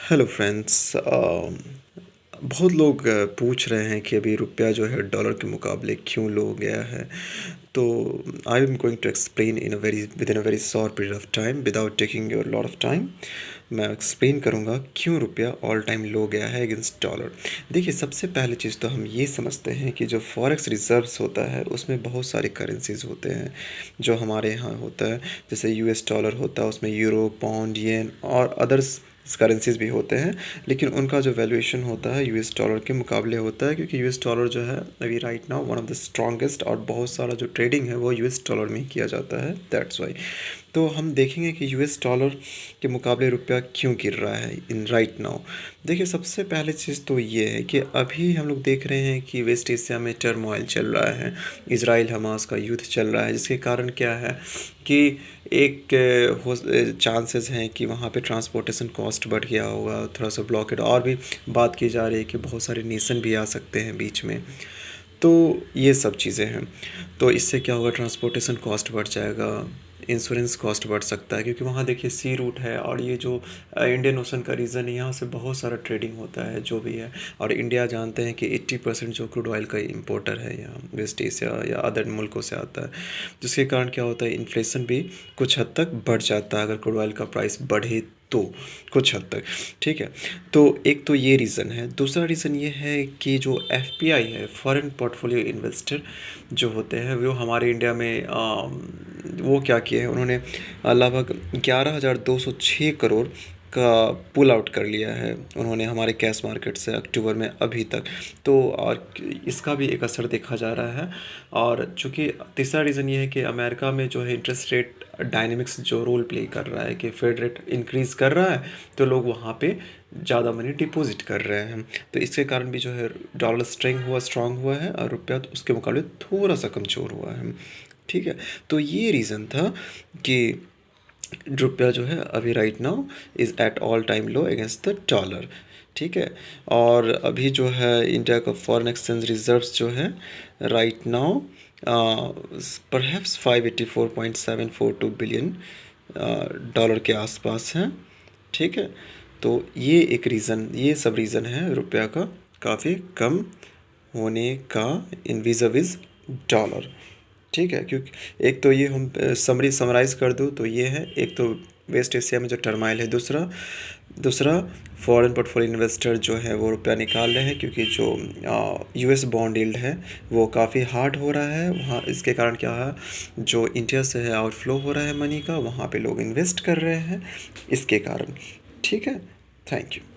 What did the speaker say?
Hello friends. बहुत लोग पूछ रहे हैं कि अभी रुपया जो है डॉलर के मुकाबले क्यों लो गया है। तो I am going to explain within a very short period of time without taking your lot of time. मैं एक्सप्लेन करूंगा क्यों रुपया ऑल टाइम लो गया है अगेंस्ट डॉलर। देखिए, सबसे पहली चीज़ तो हम ये समझते हैं कि जो फॉरेक्स रिजर्व्स होता है उसमें बहुत सारे करेंसीज होते हैं जो हमारे यहाँ होता है। जैसे यूएस डॉलर होता है, उसमें यूरो, पाउंड, येन और अदर्स करेंसीज भी होते हैं। लेकिन उनका जो वैल्यूएशन होता है यूएस डॉलर के मुकाबले होता है, क्योंकि यूएस डॉलर जो है अभी right now one of the strongest, और बहुत सारा जो ट्रेडिंग है वो यूएस डॉलर में ही किया जाता है। That's why. तो हम देखेंगे कि यूएस डॉलर के मुकाबले रुपया क्यों गिर रहा है इन राइट नाउ। देखिए, सबसे पहले चीज़ तो ये है कि अभी हम लोग देख रहे हैं कि वेस्ट एशिया में टर्मोइल चल रहा है, इसराइल हमास का युद्ध चल रहा है, जिसके कारण क्या है कि एक हो चांसेस हैं कि वहाँ पे ट्रांसपोर्टेशन कॉस्ट बढ़ गया होगा, थोड़ा सा ब्लॉकेड, और भी बात की जा रही है कि बहुत सारे नेशन भी आ सकते हैं बीच में। तो ये सब चीज़ें हैं। तो इससे क्या होगा, ट्रांसपोर्टेशन कॉस्ट बढ़ जाएगा, इंश्योरेंस कॉस्ट बढ़ सकता है, क्योंकि वहाँ देखिए सी रूट है, और ये जो इंडियन ओशन का रीजन है, यहाँ से बहुत सारा ट्रेडिंग होता है जो भी है। और इंडिया जानते हैं कि 80% जो क्रूड ऑयल का इम्पोर्टर है यहाँ वेस्ट एशिया या अदर मुल्कों से आता है, जिसके कारण क्या होता है, इन्फ्लेशन भी कुछ हद तक बढ़ जाता है अगर क्रूड ऑयल का प्राइस बढ़े तो, कुछ हद तक। ठीक है। तो एक तो ये रीज़न है। दूसरा रीज़न ये है कि जो एफपीआई है, फॉरेन पोर्टफोलियो इन्वेस्टर जो होते हैं, वो हमारे इंडिया में वो क्या किए हैं, उन्होंने लगभग 11,206 करोड़ का पुल आउट कर लिया है उन्होंने हमारे कैश मार्केट से अक्टूबर में अभी तक। तो और इसका भी एक असर देखा जा रहा है। और चूँकि तीसरा रीज़न ये है कि अमेरिका में जो है इंटरेस्ट रेट डायनेमिक्स जो रोल प्ले कर रहा है कि फेड रेट इंक्रीज़ कर रहा है, तो लोग वहाँ पे ज़्यादा मनी डिपॉजिट कर रहे हैं। तो इसके कारण भी जो है डॉलर स्ट्रांग हुआ है, और रुपया तो उसके मुकाबले थोड़ा सा कमज़ोर हुआ है। ठीक है। तो ये रीज़न था कि रुपया जो है अभी right now is at all time low against the dollar. ठीक है। और अभी जो है इंडिया का फॉरेन एक्सचेंज रिजर्व्स जो है right now perhaps 584.742 billion dollar के आसपास हैं। ठीक है। तो ये एक रीज़न, ये सब रीज़न है रुपया का काफ़ी कम होने का इन विज़ डॉलर। ठीक है। क्योंकि एक तो ये हम समराइज़ कर दूँ तो ये है, एक तो वेस्ट एशिया में जो टर्माइल है, दूसरा दूसरा फॉरेन पोर्टफोलियो इन्वेस्टर जो है वो रुपया निकाल रहे हैं, क्योंकि जो यूएस बॉन्ड यील्ड है वो काफ़ी हार्ड हो रहा है वहाँ। इसके कारण क्या है, जो इंडिया से है आउटफ्लो हो रहा है मनी का, वहाँ पे लोग इन्वेस्ट कर रहे हैं इसके कारण। ठीक है। Thank you.